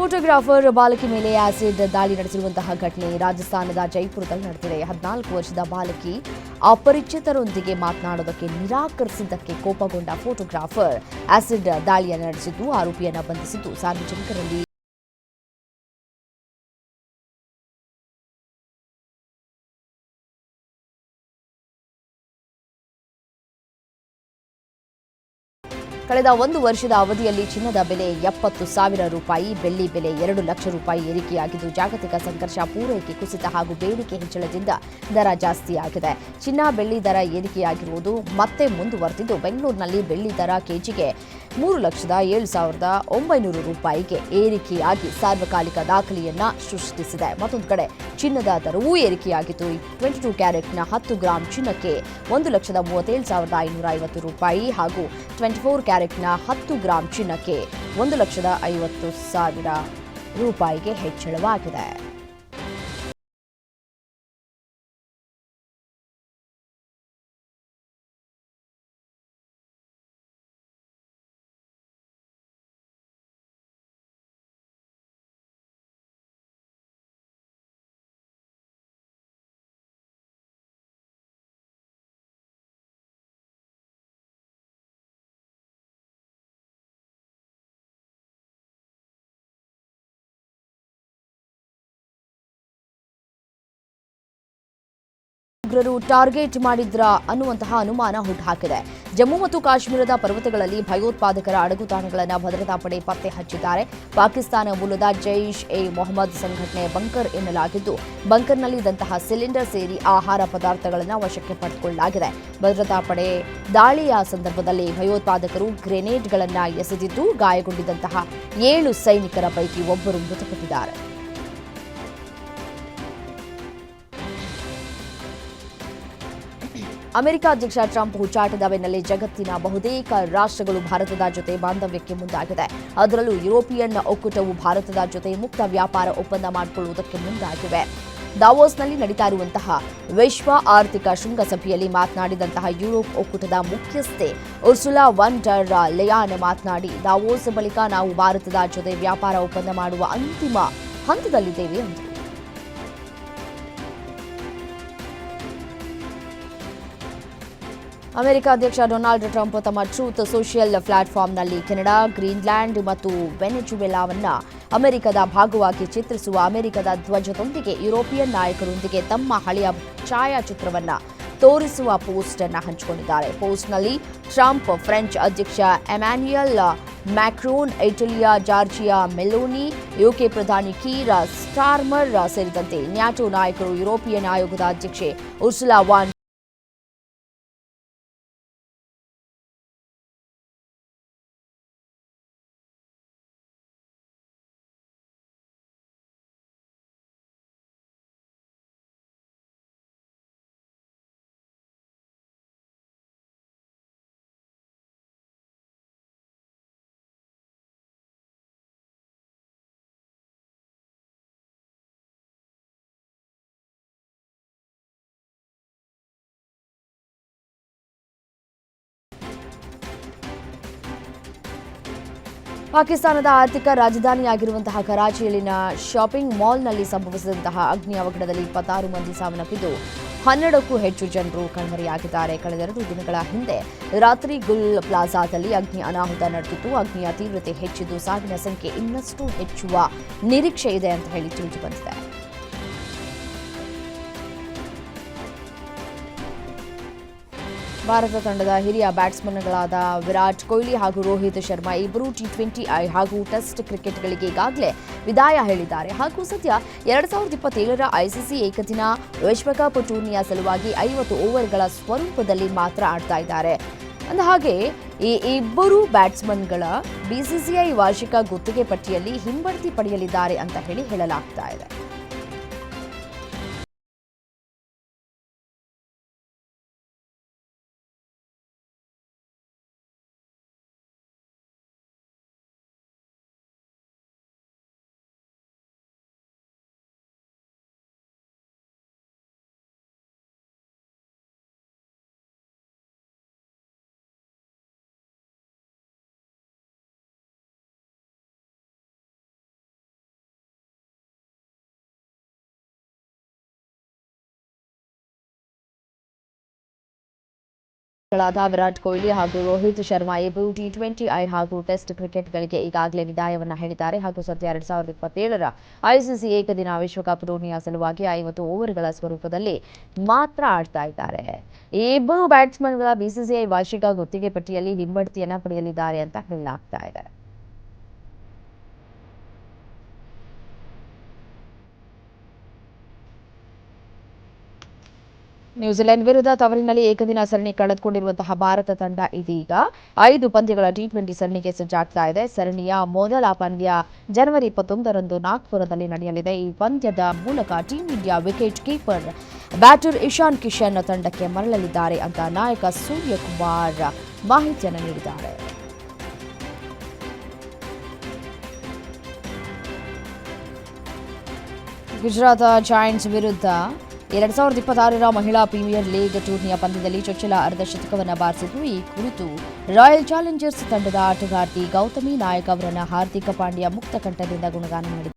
Photographer ಬಾಲಕಿ ಮೇಲೆ acid ದಾಳಿ ನಡೆಸಿರುವಂತಹ ಘಟನೆ ರಾಜಸ್ಥಾನದ ಜೈಪುರದಲ್ಲಿ ನಡೆದಿದೆ. 14 ವರ್ಷದ ಬಾಲಕಿ ಅಪರಿಚಿತರೊಂದಿಗೆ ಮಾತನಾಡೋದಕ್ಕೆ ನಿರಾಕರಿಸಿದ್ದಕ್ಕೆ ಕೋಪಗೊಂಡ ಫೋಟೋಗ್ರಾಫರ್ ಆಸಿಡ್ ದಾಳಿಯನ್ನು ನಡೆಸಿದ್ದು, ಆರೋಪಿಯನ್ನು ಬಂಧಿಸಿದ್ದು ಸಾರ್ವಜನಿಕರಲ್ಲಿ ಕಳೆದ 1 ವರ್ಷದ ಅವಧಿಯಲ್ಲಿ ಚಿನ್ನದ ಬೆಲೆ 70,000 ರೂಪಾಯಿ, ಬೆಳ್ಳಿ ಬೆಲೆ 2 ಲಕ್ಷ ರೂಪಾಯಿ ಏರಿಕೆಯಾಗಿದ್ದು, ಜಾಗತಿಕ ಸಂಘರ್ಷ, ಪೂರೈಕೆ ಕುಸಿತ ಹಾಗೂ ಬೇಡಿಕೆ ಹೆಚ್ಚಳದಿಂದ ದರ ಜಾಸ್ತಿಯಾಗಿದೆ. ಚಿನ್ನ ಬೆಳ್ಳಿ ದರ ಏರಿಕೆಯಾಗಿರುವುದು ಮತ್ತೆ ಮುಂದುವರೆದಿದ್ದು, ಬೆಂಗಳೂರಿನಲ್ಲಿ ಬೆಳ್ಳಿ ದರ ಕೆಜಿಗೆ 3,07,900 ರೂಪಾಯಿಗೆ ಏರಿಕೆಯಾಗಿ ಸಾರ್ವಕಾಲಿಕ ದಾಖಲೆಯನ್ನ ಸೃಷ್ಟಿಸಿದೆ. ಮತ್ತೊಂದು ಕಡೆ ಚಿನ್ನದ ದರವೂ ಏರಿಕೆಯಾಗಿದ್ದು, 22 ಕ್ಯಾರೆಟ್ನ 10 ಗ್ರಾಂ ಚಿನ್ನಕ್ಕೆ 1,37,550 ರೂಪಾಯಿ ಹಾಗೂ 24 ಕ್ಯಾರೆಟ್ನ 10 ಗ್ರಾಂ ಚಿನ್ನಕ್ಕೆ 1,50,000 ರೂಪಾಯಿಗೆ ಹೆಚ್ಚಳವಾಗಿದೆ. ಉಗ್ರರು ಟಾರ್ಗೆಟ್ ಮಾಡಿದ್ರ ಅನ್ನುವಂತಹ ಅನುಮಾನ ಹುಟ್ಟುಹಾಕಿದೆ. ಜಮ್ಮು ಮತ್ತು ಕಾಶ್ಮೀರದ ಪರ್ವತಗಳಲ್ಲಿ ಭಯೋತ್ಪಾದಕರ ಅಡಗುತಾಣಗಳನ್ನು ಭದ್ರತಾ ಪಡೆ ಪತ್ತೆ ಹಚ್ಚಿದ್ದಾರೆ. ಪಾಕಿಸ್ತಾನ ಮೂಲದ ಜೈಷ್ ಎ ಮೊಹಮ್ಮದ್ ಸಂಘಟನೆ ಬಂಕರ್ ಎನ್ನಲಾಗಿದ್ದು, ಬಂಕರ್ನಲ್ಲಿದ್ದಂತಹ ಸಿಲಿಂಡರ್ ಸೇರಿ ಆಹಾರ ಪದಾರ್ಥಗಳನ್ನು ವಶಕ್ಕೆ ಪಡೆದುಕೊಳ್ಳಲಾಗಿದೆ. ಭದ್ರತಾ ಪಡೆ ದಾಳಿಯ ಸಂದರ್ಭದಲ್ಲಿ ಭಯೋತ್ಪಾದಕರು ಗ್ರೆನೇಡ್ಗಳನ್ನು ಎಸೆದಿದ್ದು, ಗಾಯಗೊಂಡಿದ್ದಂತಹ 7 ಸೈನಿಕರ ಪೈಕಿ ಒಬ್ಬರು ಮೃತಪಟ್ಟಿದ್ದಾರೆ. ಅಮೆರಿಕ ಅಧ್ಯಕ್ಷ ಟ್ರಂಪ್ ಹುಚ್ಚಾಟದ ಬೆನ್ನಲ್ಲೇ ಜಗತ್ತಿನ ಬಹುತೇಕ ರಾಷ್ಟ್ರಗಳು ಭಾರತದ ಜೊತೆ ಬಾಂಧವ್ಯಕ್ಕೆ ಮುಂದಾಗಿದೆ. ಅದರಲ್ಲೂ ಯುರೋಪಿಯನ್ ಒಕ್ಕೂಟವು ಭಾರತದ ಜೊತೆ ಮುಕ್ತ ವ್ಯಾಪಾರ ಒಪ್ಪಂದ ಮಾಡಿಕೊಳ್ಳುವುದಕ್ಕೆ ಮುಂದಾಗಿವೆ. ದಾವೋಸ್ನಲ್ಲಿ ನಡೀತಾ ಇರುವಂತಹ ವಿಶ್ವ ಆರ್ಥಿಕ ಶೃಂಗಸಭೆಯಲ್ಲಿ ಮಾತನಾಡಿದಂತಹ ಯುರೋಪ್ ಒಕ್ಕೂಟದ ಮುಖ್ಯಸ್ಥೆ ಉರ್ಸುಲಾ ವಾನ್ ಡರ್ ಲೆಯಾನ್ ಮಾತನಾಡಿ, ದಾವೋಸ್ ಬಳಿಕ ನಾವು ಭಾರತದ ಜೊತೆ ವ್ಯಾಪಾರ ಒಪ್ಪಂದ ಮಾಡುವ ಅಂತಿಮ ಹಂತದಲ್ಲಿದ್ದೇವೆ ಎಂದರು. ಅಮೆರಿಕ ಅಧ್ಯಕ್ಷ ಡೊನಾಲ್ಡ್ ಟ್ರಂಪ್ ತಮ್ಮ ಟ್ರೂತ್ ಸೋಷಿಯಲ್ ಪ್ಲಾಟ್ಫಾರ್ಮ್ನಲ್ಲಿ ಕೆನಡಾ, ಗ್ರೀನ್ಲ್ಯಾಂಡ್ ಮತ್ತು ವೆನೆಜುವೆಲಾವನ್ನ ಅಮೆರಿಕದ ಭಾಗವಾಗಿ ಚಿತ್ರಿಸುವ ಅಮೆರಿಕದ ಧ್ವಜದೊಂದಿಗೆ ಯುರೋಪಿಯನ್ ನಾಯಕರೊಂದಿಗೆ ತಮ್ಮ ಹಳೆಯ ಛಾಯಾಚಿತ್ರವನ್ನು ತೋರಿಸುವ ಪೋಸ್ಟ್ ಅನ್ನು ಹಂಚಿಕೊಂಡಿದ್ದಾರೆ. ಪೋಸ್ಟ್ನಲ್ಲಿ ಟ್ರಂಪ್, ಫ್ರೆಂಚ್ ಅಧ್ಯಕ್ಷ ಎಮ್ಯಾನ್ಯುಯಲ್ ಮ್ಯಾಕ್ರೋನ್, ಇಟಲಿಯ ಜಾರ್ಜಿಯಾ ಮೆಲೋನಿ, ಯುಕೆ ಪ್ರಧಾನಿ ಕೀರ್ ಸ್ಟಾರ್ಮರ್ ಸೇರಿದಂತೆ ನ್ಯಾಟೋ ನಾಯಕರು, ಯುರೋಪಿಯನ್ ಆಯೋಗದ ಅಧ್ಯಕ್ಷೆ ಉರ್ಸುಲಾ ವಾನ್ ಪಾಕಿಸ್ತಾನದ ಆರ್ಥಿಕ ರಾಜಧಾನಿಯಾಗಿರುವಂತಹ ಕರಾಚಿಯಲ್ಲಿನ ಶಾಪಿಂಗ್ ಮಾಲ್ನಲ್ಲಿ ಸಂಭವಿಸಿದಂತಹ ಅಗ್ನಿ ಅವಘಡದಲ್ಲಿ 26 ಮಂದಿ ಸಾವನ್ನಪ್ಪಿದ್ದು, 12ಕ್ಕೂ ಹೆಚ್ಚು ಜನರು ಕಣ್ಮರೆಯಾಗಿದ್ದಾರೆ. ಕಳೆದ 2 ದಿನಗಳ ಹಿಂದೆ ರಾತ್ರಿ ಗುಲ್ ಪ್ಲಾಜಾದಲ್ಲಿ ಅಗ್ನಿ ಅನಾಹುತ ನಡೆದಿತ್ತು. ಅಗ್ನಿಯ ತೀವ್ರತೆ ಹೆಚ್ಚಿದ್ದು, ಸಾವಿನ ಸಂಖ್ಯೆ ಇನ್ನಷ್ಟು ಹೆಚ್ಚುವ ನಿರೀಕ್ಷೆ ಇದೆ ಅಂತ ಹೇಳಿ ತಿಳಿದುಬಂದಿದೆ. ಭಾರತ ತಂಡದ ಹಿರಿಯ ಬ್ಯಾಟ್ಸ್ಮನ್ಗಳಾದ ವಿರಾಟ್ ಕೊಹ್ಲಿ ಹಾಗೂ ರೋಹಿತ್ ಶರ್ಮಾ ಇಬ್ಬರು T20 ಹಾಗೂ ಟೆಸ್ಟ್ ಕ್ರಿಕೆಟ್ಗಳಿಗೆ ಈಗಾಗಲೇ ವಿದಾಯ ಹೇಳಿದ್ದಾರೆ. ಹಾಗೂ ಸದ್ಯ 2027ರ ಐಸಿಸಿ ಏಕದಿನ ವಿಶ್ವಕಪ್ ಟೂರ್ನಿಯ ಸಲುವಾಗಿ 50 ಓವರ್ಗಳ ಸ್ವರೂಪದಲ್ಲಿ ಮಾತ್ರ ಆಡ್ತಾ ಇದ್ದಾರೆ. ಅಂದಹಾಗೆ ಈ ಇಬ್ಬರು ಬ್ಯಾಟ್ಸ್ಮನ್ಗಳ ಬಿಸಿಸಿಐ ವಾರ್ಷಿಕ ಗುತ್ತಿಗೆ ಪಟ್ಟಿಯಲ್ಲಿ ಹಿಂಬಡ್ತಿ ಪಡೆಯಲಿದ್ದಾರೆ ಅಂತ ಹೇಳಲಾಗ್ತಾ ಇದೆ. ಗಳಾದ ವಿರಾಟ್ ಕೊಹ್ಲಿ ಹಾಗೂ ರೋಹಿತ್ ಶರ್ಮಾ ಇಬ್ಬರು T20 ಹಾಗೂ ಟೆಸ್ಟ್ ಕ್ರಿಕೆಟ್ಗಳಿಗೆ ಈಗಾಗಲೇ ವಿದಾಯವನ್ನು ಹೇಳಿದ್ದಾರೆ ಹಾಗೂ ಸದ್ಯ 2027ರ ಐಸಿಸಿ ಏಕದಿನ ವಿಶ್ವಕಪ್ ಟೂರ್ನಿಯ ಸಲುವಾಗಿ 50 ಓವರ್ಗಳ ಸ್ವರೂಪದಲ್ಲಿ ಮಾತ್ರ ಆಡ್ತಾ ಇದ್ದಾರೆ. ಈ ಇಬ್ಬರು ಬ್ಯಾಟ್ಸ್ಮನ್ಗಳ ಬಿಸಿಸಿಐ ವಾರ್ಷಿಕ ಗುತ್ತಿಗೆ ಪಟ್ಟಿಯಲ್ಲಿ ಹಿಂಬಡ್ತಿಯನ್ನ ಪಡೆಯಲಿದ್ದಾರೆ ಅಂತ ಹೇಳಲಾಗ್ತಾ ಇದೆ. ನ್ಯೂಜಿಲೆಂಡ್ ವಿರುದ್ಧ ತವರಿನಲ್ಲಿ ಏಕದಿನ ಸರಣಿ ಕಳೆದುಕೊಂಡಿರುವಂತಹ ಭಾರತ ತಂಡ ಇದೀಗ 5 ಪಂದ್ಯಗಳ T20 ಸರಣಿಗೆ ಸಜ್ಜಾಗ್ತಾ ಇದೆ. ಸರಣಿಯ ಮೊದಲ ಪಂದ್ಯ ಜನವರಿ 21ರಂದು ನಾಗ್ಪುರದಲ್ಲಿ ನಡೆಯಲಿದೆ. ಈ ಪಂದ್ಯದ ಮೂಲಕ team India wicket keeper batter Ishan Kishan ತಂಡಕ್ಕೆ ಮರಳಲಿದ್ದಾರೆ ಅಂತ ನಾಯಕ ಸೂರ್ಯಕುಮಾರ್ ಮಾಹಿತಿಯನ್ನು ನೀಡಿದ್ದಾರೆ. ಗುಜರಾತ್ ಜಾಯಿಂಟ್ಸ್ ವಿರುದ್ಧ 2026ರ ಮಹಿಳಾ ಪ್ರೀಮಿಯರ್ ಲೀಗ್ ಟೂರ್ನಿಯ ಪಂದ್ಯದಲ್ಲಿ ಚೊಚ್ಚಲ ಅರ್ಧಶತಕವನ್ನು ಬಾರಿಸಿದ್ದು. ಈ ಕುರಿತು ರಾಯಲ್ ಚಾಲೆಂಜರ್ಸ್ ತಂಡದ ಆಟಗಾರ್ತಿ ಗೌತಮಿ ನಾಯಕ್ ಅವರನ್ನು ಹಾರ್ದಿಕ ಪಾಂಡ್ಯ ಮುಕ್ತ ಕಂಠದಿಂದ ಗುಣಗಾನ ಮಾಡಿದ್ದಾರೆ.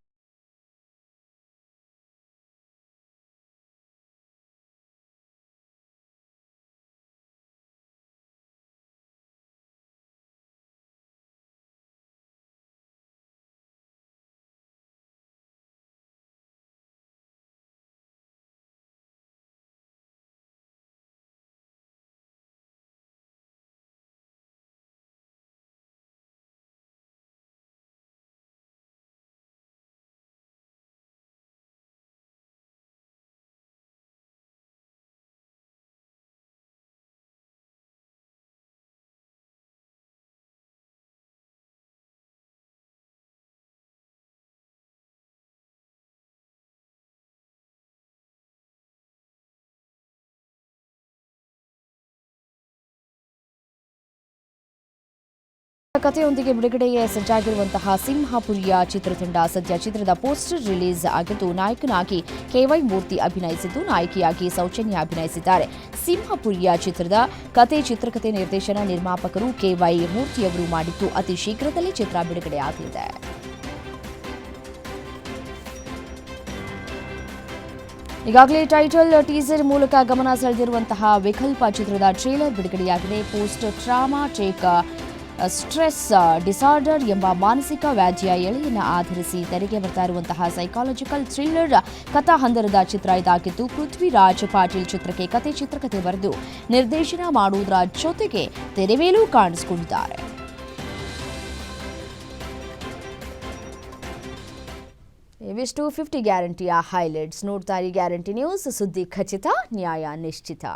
ಕಥೆಯೊಂದಿಗೆ ಬಿಡುಗಡೆಗೆ ಸಜ್ಜಾಗಿರುವಂತಹ ಸಿಂಹಪುರಿಯ ಚಿತ್ರತಂಡ ಸದ್ಯ ಚಿತ್ರದ ಪೋಸ್ಟರ್ ರಿಲೀಸ್ ಆಗಿದ್ದು, ನಾಯಕನಾಗಿ KY ಮೂರ್ತಿ ಅಭಿನಯಿಸಿದ್ದು, ನಾಯಕಿಯಾಗಿ ಸೌಜನ್ಯ ಅಭಿನಯಿಸಿದ್ದಾರೆ. ಸಿಂಹಪುರಿಯ ಚಿತ್ರದ ಚಿತ್ರಕಥೆ ನಿರ್ದೇಶನ ನಿರ್ಮಾಪಕರು KY ಮೂರ್ತಿಯವರು ಮಾಡಿದ್ದು, ಅತಿ ಶೀಘ್ರದಲ್ಲೇ ಚಿತ್ರ ಬಿಡುಗಡೆಯಾಗಲಿದೆ. ಈಗಾಗಲೇ ಟೈಟಲ್ ಟೀಸರ್ ಮೂಲಕ ಗಮನ ಸೆಳೆದಿರುವಂತಹ ವಿಕಲ್ಪ ಚಿತ್ರದ ಟ್ರೇಲರ್ ಬಿಡುಗಡೆಯಾಗಿದೆ. ಪೋಸ್ಟ್ ಟ್ರಾಮಾಟಿಕ್ ಸ್ಟ್ರೆಸ್ ಡಿಸಾರ್ಡರ್ ಎಂಬ ಮಾನಸಿಕ ವ್ಯಾಧಿಯ ಎಳೆಯನ್ನು ಆಧರಿಸಿ ತೆರೆಗೆ ಬರ್ತಾ ಇರುವಂತಹ ಸೈಕಾಲಜಿಕಲ್ ಥ್ರಿಲ್ಲರ್ ಕಥಾಹಂದರದ ಚಿತ್ರ ಇದಾಗಿದ್ದು, ಪೃಥ್ವಿರಾಜ್ ಪಾಟೀಲ್ ಚಿತ್ರಕ್ಕೆ ಚಿತ್ರಕಥೆ ಬರೆದು ನಿರ್ದೇಶನ ಮಾಡುವುದರ ಜೊತೆಗೆ ತೆರೆ ಮೇಲೂ ಕಾಣಿಸಿಕೊಂಡಿದ್ದಾರೆ. ಇವಿಷ್ಟು 50 ಗ್ಯಾರಂಟಿಯ ಹೈಲೈಟ್ಸ್. ನೋಡ್ತಾ ಇರಿ ಗ್ಯಾರಂಟಿ ನ್ಯೂಸ್, ಸುದ್ದಿ ಖಚಿತ, ನ್ಯಾಯ ನಿಶ್ಚಿತ.